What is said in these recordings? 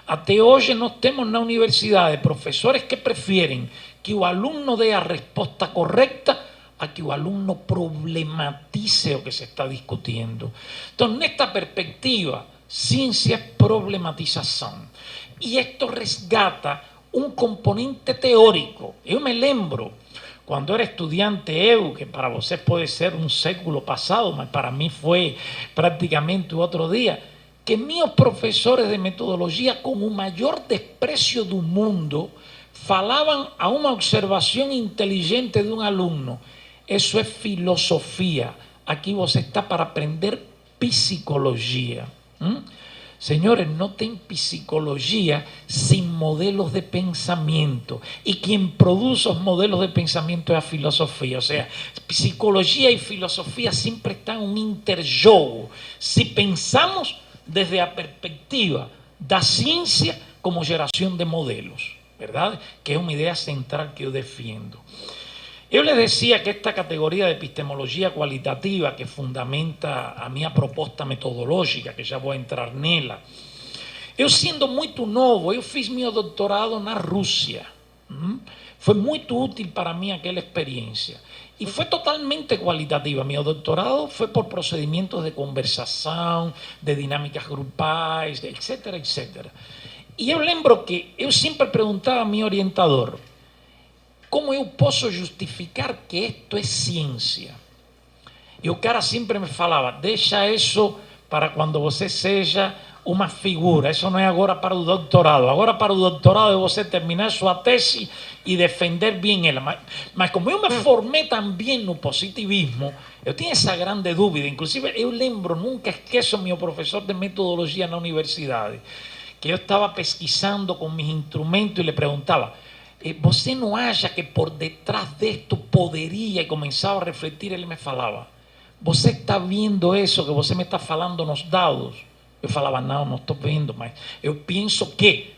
Até hoje nós temos na universidade professores que preferem que o aluno dê a resposta correta a que o aluno problematice o que se está discutindo. Então, nesta perspectiva, ciência é problematização. E isto resgata um componente teórico. Eu me lembro, quando era estudante que para vocês pode ser um século passado, mas para mim foi praticamente o outro dia, que meus professores de metodologia, com o maior desprezo do mundo, falavam a uma observação inteligente de um aluno: isso é filosofia, aqui você está para aprender psicologia. Senhores, não tem psicologia sem modelos de pensamento. E quem produz os modelos de pensamento é a filosofia. Ou seja, psicologia e filosofia sempre estão em um interjogo. Se pensamos desde a perspectiva da ciência como geração de modelos, verdade? Que é uma ideia central que eu defendo. Eu les decía que esta categoria de epistemologia qualitativa que fundamenta a minha proposta metodológica, que já vou entrar nela, eu sendo muito novo, eu fiz meu doutorado na Rússia. Foi muito útil para mim aquela experiência. E foi totalmente qualitativa. Meu doutorado foi por procedimentos de conversação, de dinâmicas grupais, etc, etc. E eu lembro que eu sempre perguntava a meu orientador: como eu posso justificar que isto é ciência? E o cara sempre me falava: deixa isso para quando você seja uma figura, isso não é agora para o doutorado. Agora para o doutorado é você terminar sua tese e defender bem ela. Mas como eu me formei também no positivismo, eu tinha essa grande dúvida. Inclusive, eu lembro, nunca esqueço meu professor de metodologia na universidade, que eu estava pesquisando com meus instrumentos e lhe perguntava: você não acha que por detrás disto poderia? E começava a refletir. Ele me falava: você está vendo isso que você me está falando nos dados? Eu falava: não estou vendo, mas eu penso que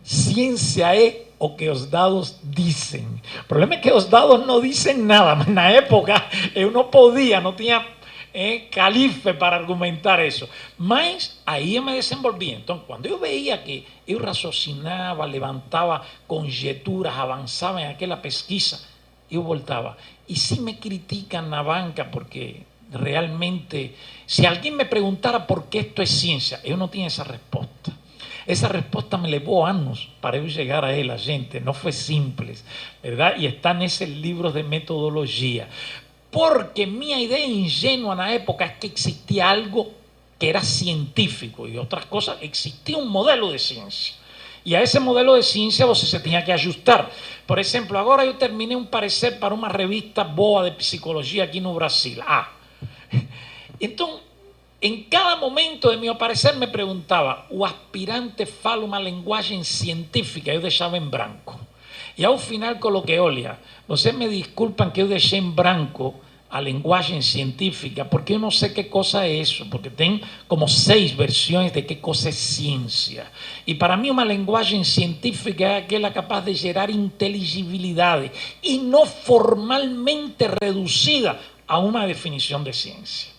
ciência é o que os dados dizem. O problema é que os dados não dizem nada, mas na época eu não podia, não tinha calife para argumentar isso. Mas aí eu me desenvolvia. Então, quando eu veia que eu raciocinava, levantava conjecturas, avançava em aquela pesquisa, eu voltava. E se me criticam na banca, porque realmente, se alguém me perguntara por que isto é ciência, eu não tinha essa resposta. Essa resposta me levou anos para eu chegar a ela, gente. Não foi simples, verdade? E está nesses livros de metodologia. Porque minha ideia ingênua na época é que existia algo que era científico e outras coisas, existia um modelo de ciência. E a esse modelo de ciência você se tinha que ajustar. Por exemplo, agora eu terminei um parecer para uma revista boa de psicologia aqui no Brasil. Então, em cada momento de meu parecer me perguntava: o aspirante fala uma linguagem científica? Eu deixava em branco. E ao final coloquei: olha, vocês me desculpam que eu deixei em branco a linguagem científica, porque eu não sei que coisa é isso, porque tem como 6 versões de que coisa é ciência. E para mim uma linguagem científica é aquela capaz de gerar inteligibilidade e não formalmente reduzida a uma definição de ciência.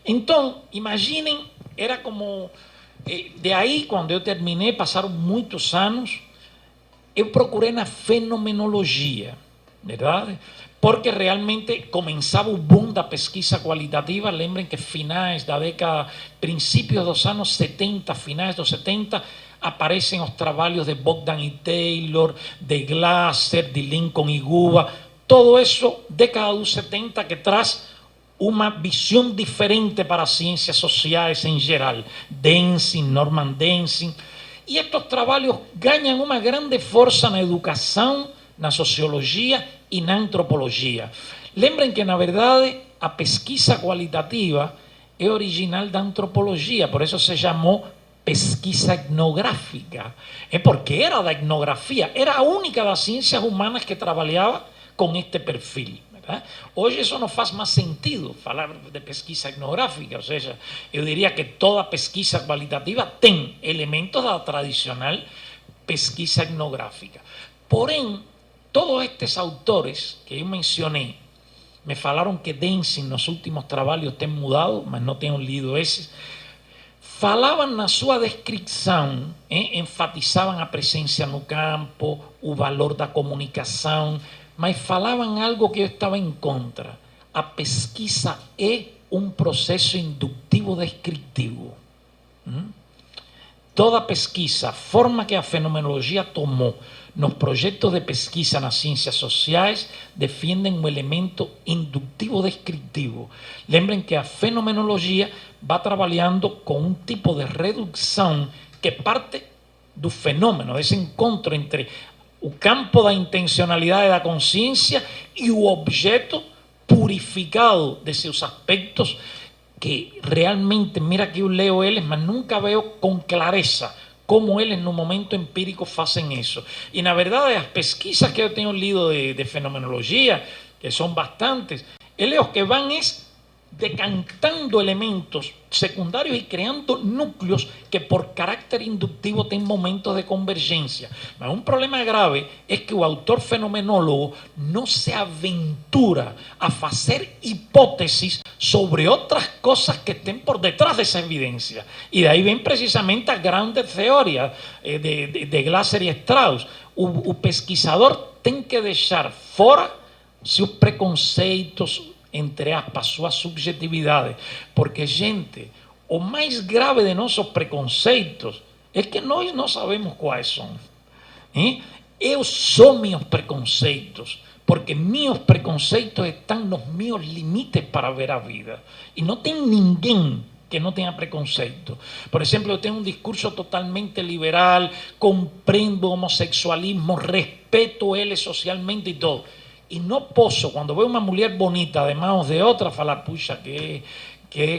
Então, imaginem, era como... De aí, quando eu terminei, passaram muitos anos, eu procurei na fenomenologia, verdade? Porque realmente começava o boom da pesquisa qualitativa. Lembrem que finais da década, princípios dos anos 70, finais dos 70, aparecem os trabalhos de Bogdan e Taylor, de Glasser, de Lincoln e Guba. Todo isso, década dos 70, que traz uma visão diferente para as ciências sociais em geral. Denzin, Norman Denzin. E estes trabalhos ganham uma grande força na educação, na sociologia e na antropologia. Lembrem que, na verdade, a pesquisa qualitativa é original da antropologia, por isso se chamou pesquisa etnográfica. É porque era da etnografia, era a única das ciências humanas que trabalhava com este perfil. Hoje isso não faz mais sentido falar de pesquisa etnográfica, ou seja, eu diria que toda pesquisa qualitativa tem elementos da tradicional pesquisa etnográfica. Porém, todos estes autores que eu mencionei me falaram que Denzin nos últimos trabalhos tem mudado, mas não tenho lido esses, falavam na sua descrição, enfatizavam a presença no campo, o valor da comunicação, mas falavam algo que eu estava em contra. A pesquisa é um processo indutivo descritivo. Toda pesquisa, a forma que a fenomenologia tomou nos projetos de pesquisa nas ciências sociais, defendem um elemento indutivo descritivo. Lembrem que a fenomenologia vai trabalhando com um tipo de redução que parte do fenômeno, desse encontro entre o campo da intencionalidade da consciência e o objeto purificado de seus aspectos, que realmente, mira que eu leio eles, mas nunca veo com clareza como eles no momento empírico fazem isso. E na verdade as pesquisas que eu tenho lido de fenomenologia, que são bastantes, eles o que vão é decantando elementos secundários e criando núcleos que por carácter inductivo têm momentos de convergência. Mas um problema grave é que o autor fenomenólogo não se aventura a fazer hipóteses sobre outras coisas que estén por detrás dessa evidência. E daí vem precisamente a grande teoria de Glasser e Strauss. O pesquisador tem que deixar fora seus preconceitos, entre aspas, sua subjetividade. Porque, gente, o mais grave de nossos preconceitos é que nós não sabemos quais são. Eu sou meus preconceitos, porque meus preconceitos estão nos meus limites para ver a vida. E não tem ninguém que não tenha preconceito. Por exemplo, eu tenho um discurso totalmente liberal, compreendo o homossexualismo, respeto ele socialmente e todo. E não posso, quando veo uma mulher bonita de mãos de outra, falar, puxa,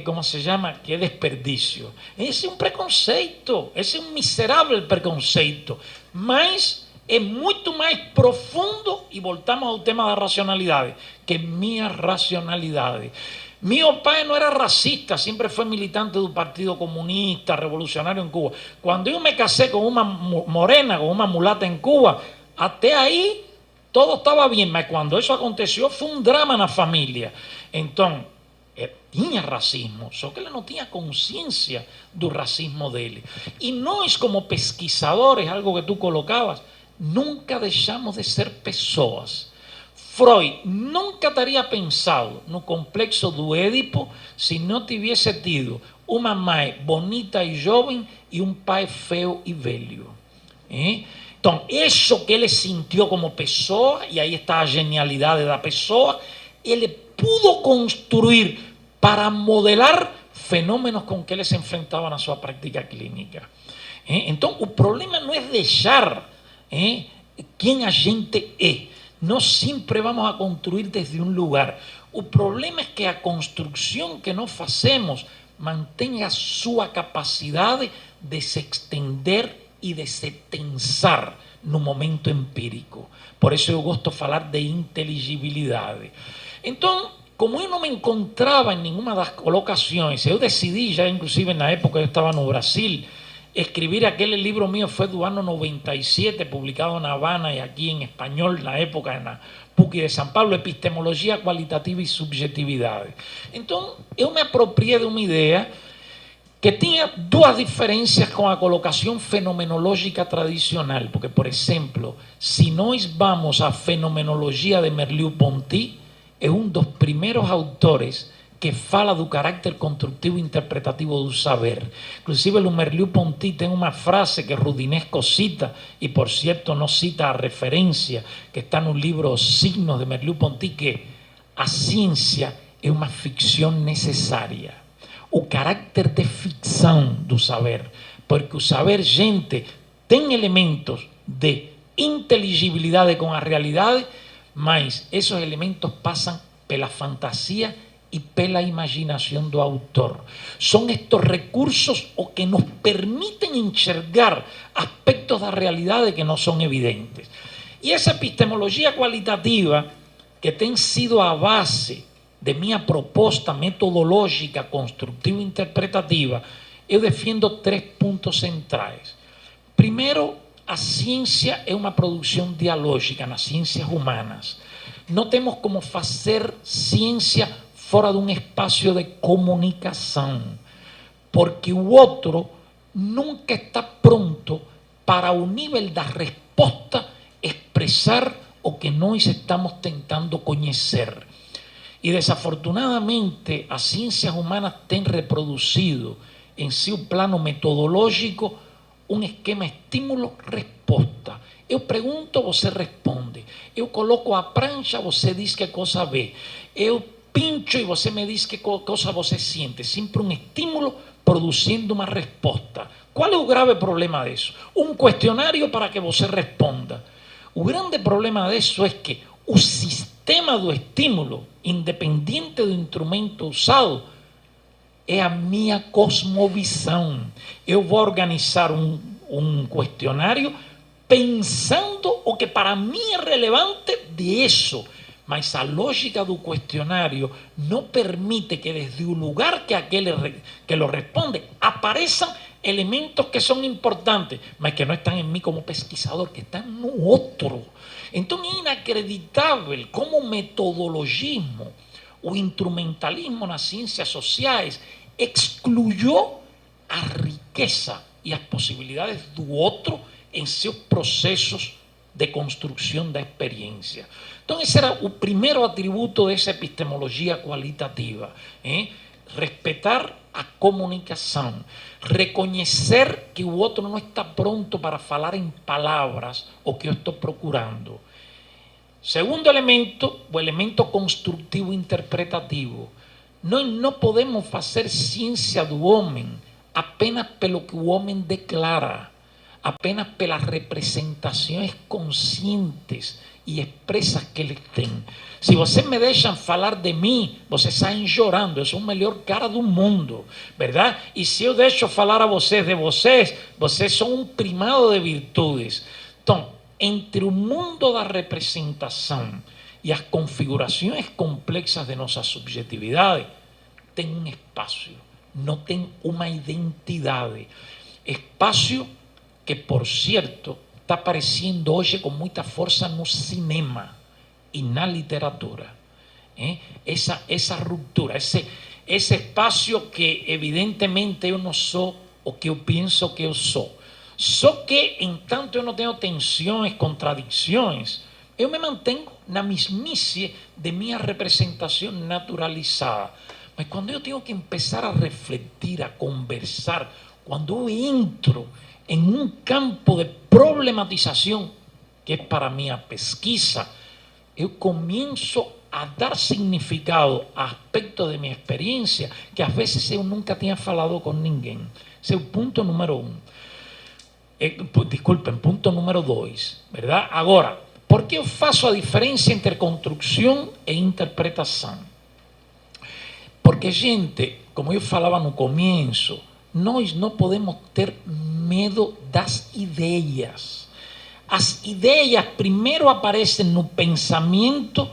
como se chama? Que desperdício. Esse é um preconceito, esse é um miserável preconceito. Mas é muito mais profundo, e voltamos ao tema da racionalidade, que minha racionalidade. Meu pai não era racista, sempre foi militante do Partido Comunista, revolucionário em Cuba. Quando eu me casei com uma morena, com uma mulata em Cuba, até aí todo estava bem, mas quando isso aconteceu foi um drama na família. Então, tinha racismo, só que ele não tinha consciência do racismo dele. E nós, como pesquisadores, algo que tu colocavas, nunca deixamos de ser pessoas. Freud nunca teria pensado no complexo do Édipo se não tivesse tido uma mãe bonita e jovem e um pai feio e velho. Então, isso que ele sentiu como pessoa, e aí está a genialidade da pessoa, ele pudo construir para modelar fenômenos com que ele se enfrentava na sua prática clínica. Então, o problema não é deixar quem a gente é. Nós sempre vamos a construir desde um lugar. O problema é que a construção que nós fazemos mantenha a sua capacidade de se estender e de se tensar no momento empírico. Por isso eu gosto de falar de inteligibilidade. Então, como eu não me encontrava em nenhuma das colocações, eu decidi, já inclusive na época eu estava no Brasil, escribir aquele livro mío, foi do ano 97, publicado na Habana e aqui em espanhol, na época na PUC de São Paulo, Epistemologia Qualitativa e Subjetividade. Então, eu me apropriei de uma ideia que tinha duas diferenças com a colocação fenomenológica tradicional, porque, por exemplo, se nós vamos à fenomenologia de Merleau-Ponty, é um dos primeiros autores que fala do carácter construtivo e interpretativo do saber. Inclusive, o Merleau-Ponty tem uma frase que Rudinesco cita, e por cierto não cita a referência, que está no livro Os Signos de Merleau-Ponty, que a ciência é uma ficção necessária. O carácter de ficção do saber, porque o saber, gente, tem elementos de inteligibilidade com a realidade, mas esses elementos passam pela fantasia e pela imaginação do autor. São estes recursos o que nos permitem enxergar aspectos da realidade que não são evidentes. E essa epistemologia qualitativa, que tem sido a base de minha proposta metodológica, construtiva e interpretativa, eu defendo 3 pontos centrais. Primeiro, a ciência é uma produção dialógica nas ciências humanas. Não temos como fazer ciência fora de um espaço de comunicação. porque o outro nunca está pronto para o nível da resposta expressar o que nós estamos tentando conhecer. E desafortunadamente as ciências humanas têm reproduzido em seu plano metodológico um esquema estímulo-resposta. Eu pergunto, você responde. Eu coloco a prancha, você diz que coisa vê. Eu pincho e você me diz que coisa você sente. Sempre um estímulo produzindo uma resposta. Qual é o grave problema disso? Um questionário para que você responda. O grande problema disso é que o sistema do estímulo, independente do instrumento usado, é a minha cosmovisão. Eu vou organizar um questionário pensando o que para mim é relevante disso. Mas a lógica do questionário não permite que desde o lugar que aquele que lo responde apareçam elementos que são importantes, mas que não estão em mim como pesquisador, que estão no outro. Então é inacreditável como o metodologismo, o instrumentalismo nas ciências sociais excluyó a riqueza e as possibilidades do outro em seus processos de construção da experiência. Então esse era o primeiro atributo dessa epistemologia qualitativa, respeitar a comunicação, reconhecer que o outro não está pronto para falar em palavras o que eu estou procurando. Segundo elemento, o elemento construtivo interpretativo. Nós não podemos fazer ciência do homem apenas pelo que o homem declara, apenas pelas representações conscientes e expressas que ele tem. Se vocês me deixam falar de mim, vocês saem chorando. Eu sou o melhor cara do mundo, verdade? E se eu deixo falar a vocês de vocês, vocês são um primado de virtudes. Então, entre o mundo da representação e as configurações complexas de nossa subjetividade, tem um espaço, não tem uma identidade. Espaço que, por certo, está aparecendo hoje com muita força no cinema e na literatura. Essa ruptura, esse espaço que, evidentemente, eu não sou o que eu penso que eu sou. Só que, enquanto eu não tenho tensões, contradições, eu me mantenho na mesmice de minha representação naturalizada. Mas quando eu tenho que começar a refletir, a conversar, quando eu entro em um campo de problematização, que é para mim a pesquisa, eu começo a dar significado a aspectos de minha experiência que às vezes eu nunca tinha falado com ninguém. Esse é o ponto número 1. Desculpem, ponto número 2, verdade? Agora, por que eu faço a diferença entre construção e interpretação? Porque, gente, como eu falava no começo, nós não podemos ter medo das ideias. As ideias primeiro aparecem no pensamento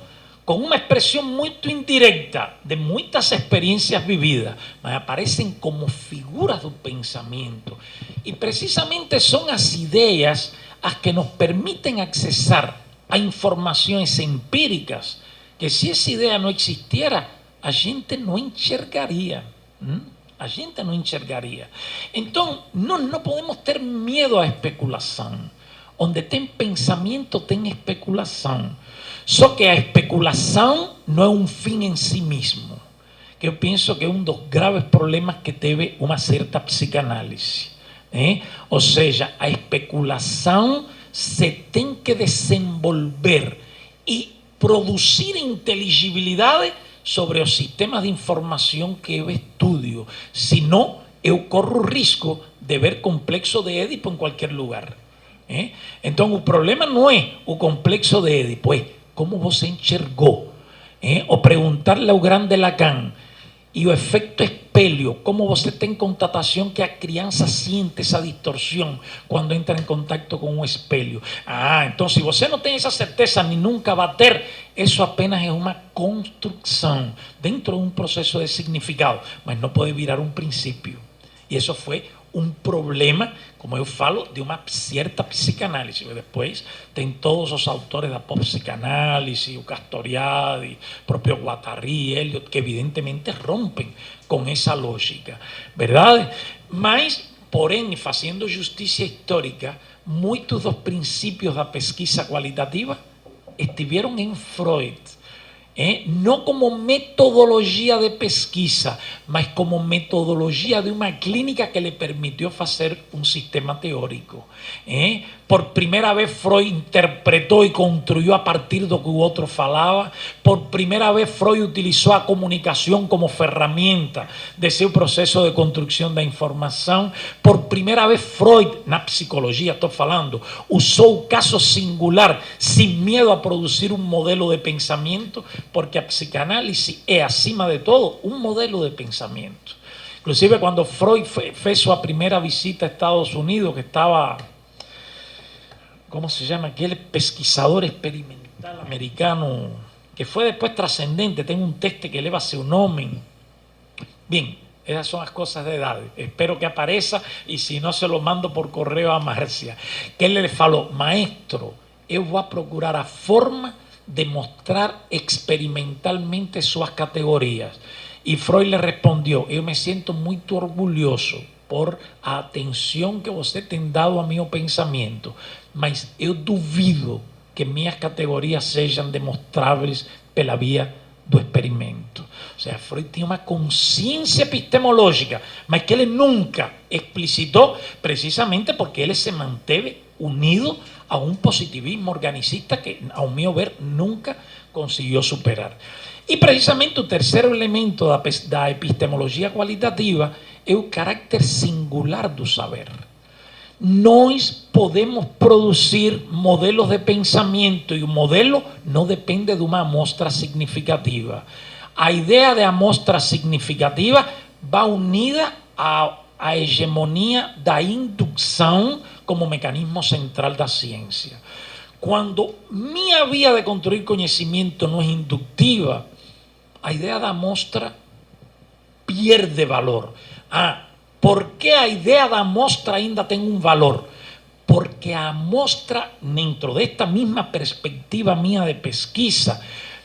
com uma expressão muito indireta de muitas experiências vividas, mas aparecem como figuras do pensamento. E precisamente são as ideias as que nos permitem acessar a informações empíricas que, se essa ideia não existiera, a gente não enxergaria. A gente não enxergaria. Então, não podemos ter medo à especulação. Onde tem pensamento, tem especulação. Só que a especulação não é um fim em si mesmo. Que eu penso que é um dos graves problemas que teve uma certa psicanálise. Ou seja, a especulação se tem que desenvolver e produzir inteligibilidade sobre os sistemas de informação que eu estudio. Senão, eu corro o risco de ver complexo de Édipo em qualquer lugar. Então, o problema não é o complexo de Édipo, é como você enxergou. Ou perguntar-lhe ao grande Lacan, e o efeito espelho, como você tem constatação que a criança sente essa distorção quando entra em contato com um espelho. Então, se você não tem essa certeza, nem nunca vai ter, isso apenas é uma construção dentro de um processo de significado, mas não pode virar um princípio. E isso foi um problema, como eu falo, de uma certa psicanálise. Depois tem todos os autores da psicanálise, o Castoriadis, o próprio Guattari, Eliot, que evidentemente rompem com essa lógica, verdade? Mas, porém, fazendo justiça histórica, muitos dos princípios da pesquisa qualitativa estiveram em Freud. No como metodología de pesquisa, mas como metodología de una clínica que le permitió hacer un sistema teórico. Por primera vez Freud interpretó y construyó a partir de lo que otro falaba. Por primera vez Freud utilizó a comunicación como ferramenta de seu proceso de construcción de información. Por primera vez Freud, na psicología estoy falando, usó un caso singular sin miedo a producir un modelo de pensamiento, porque a psicanálisis es, acima de todo, un modelo de pensamiento. Inclusive cuando Freud fue su primera visita a Estados Unidos, que estaba, ¿cómo se llama? Aquel pesquisador experimental americano, que fue después trascendente, tengo un texto que eleva seu nome. Bien, esas son las cosas de edad. Espero que apareça y si no se lo mando por correo a Marcia. Que él le falou, maestro, eu vou procurar a forma de mostrar experimentalmente sus categorías. Y Freud le respondió, eu me siento muy orgulloso por a atención que você tem dado a meu pensamento, mas eu duvido que minhas categorias sejam demonstráveis pela via do experimento. O sea, Freud tinha uma consciência epistemológica, mas que ele nunca explicitou, precisamente porque ele se manteve unido a un positivismo organicista que, a mi ver, nunca consiguió superar. Y precisamente el tercer elemento da epistemología cualitativa es el carácter singular do saber. Nós podemos producir modelos de pensamiento y un modelo no depende de una amostra significativa. A idea de amostra significativa va unida a hegemonía da inducción como mecanismo central da ciência. Quando minha via de construir conhecimento não é inductiva, a ideia da amostra perde valor. Por que a ideia da amostra ainda tem um valor? Porque a amostra, dentro desta mesma perspectiva minha de pesquisa,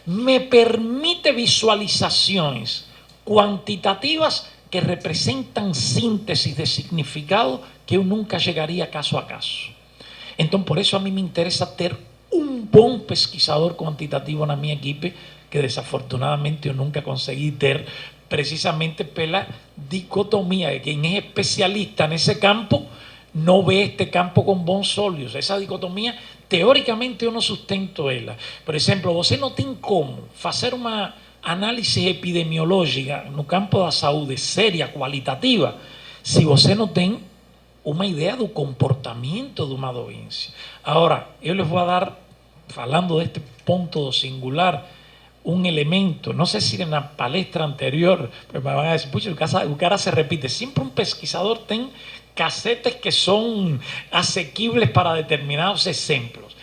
me permite visualizações quantitativas que representan síntesis de significado que eu nunca llegaría caso a caso. Entonces, por eso a mí me interesa ter un buen pesquisador cuantitativo na minha equipe, que desafortunadamente eu nunca conseguí ter, precisamente pela dicotomía de quien es especialista en ese campo no ve este campo con bons olhos. Esa dicotomía, teóricamente, eu não sustento ela. Por exemplo, você não tem como fazer uma análise epidemiológica no campo da saúde séria, qualitativa, se você não tem uma ideia do comportamento de uma doença. Agora, eu les vou dar, falando deste ponto do singular, um elemento, não sei se na palestra anterior, pero me van a decir, puxa, o cara se repite. Sempre um pesquisador tem casetes que são asequibles para determinados exemplos.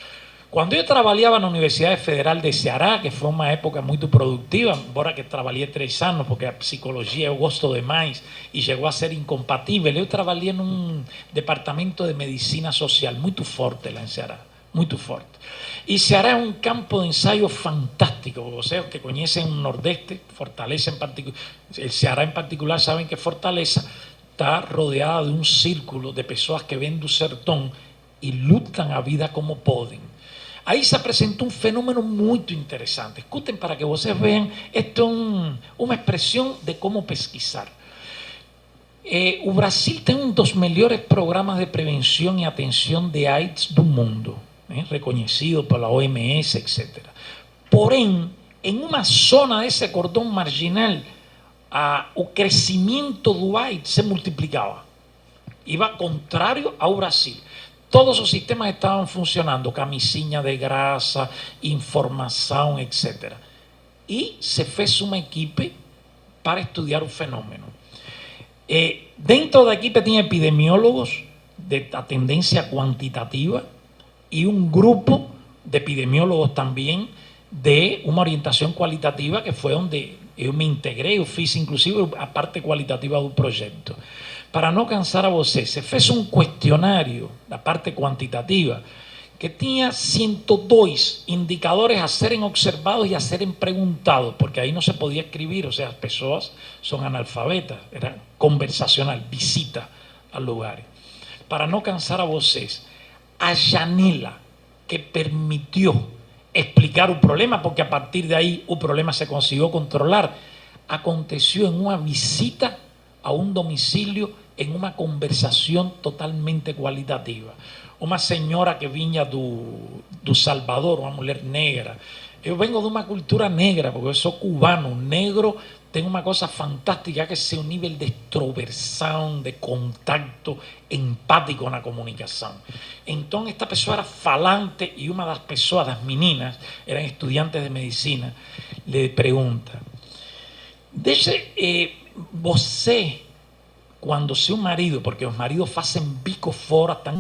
Quando eu trabalhava na Universidade Federal de Ceará, que foi uma época muito produtiva, embora que trabalhei 3 anos, porque a psicologia eu gosto demais e chegou a ser incompatível, eu trabalhei num departamento de medicina social muito forte lá em Ceará, muito forte. E Ceará é um campo de ensaio fantástico. Vocês que conhecem o Nordeste, Fortaleza em particular, o Ceará em particular, sabem que Fortaleza está rodeada de um círculo de pessoas que vêm do sertão e lutam a vida como podem. Aí se apresentou um fenômeno muito interessante. Escutem para que vocês vejam, esto é uma expressão de como pesquisar. O Brasil tem um dos melhores programas de prevenção e atenção de AIDS do mundo, reconhecido pela OMS, etc. Porém, em uma zona desse cordão marginal, o crescimento do AIDS se multiplicava. Iba contrário ao Brasil. Todos os sistemas estavam funcionando, camisinha de graça, informação, etc. E se fez uma equipe para estudar o fenômeno. Dentro da equipe tinha epidemiólogos da tendência quantitativa e um grupo de epidemiólogos também de uma orientação qualitativa, que foi onde eu me integrei, eu fiz inclusive a parte qualitativa do projeto. para não cansar a você, se fez um questionário da parte quantitativa que tinha 102 indicadores a serem observados e a serem perguntados, porque aí não se podia escrever, ou seja, as pessoas são analfabetas, era conversacional, visita a lugares. Para não cansar a vocês, a janela que permitió explicar un problema, porque a partir de ahí un problema se consiguió controlar, aconteció en una visita a un domicilio, en una conversación totalmente cualitativa. Una señora que vinha do Salvador, una mujer negra. Yo vengo de una cultura negra, porque yo soy cubano, negro. Tem uma coisa fantástica que é seu nível de extroversão, de contacto empático na comunicação. Então, esta pessoa era falante e uma das pessoas, das meninas, eram estudiantes de medicina, lhe pergunta: você, quando seu marido, porque os maridos fazem bico fora, estão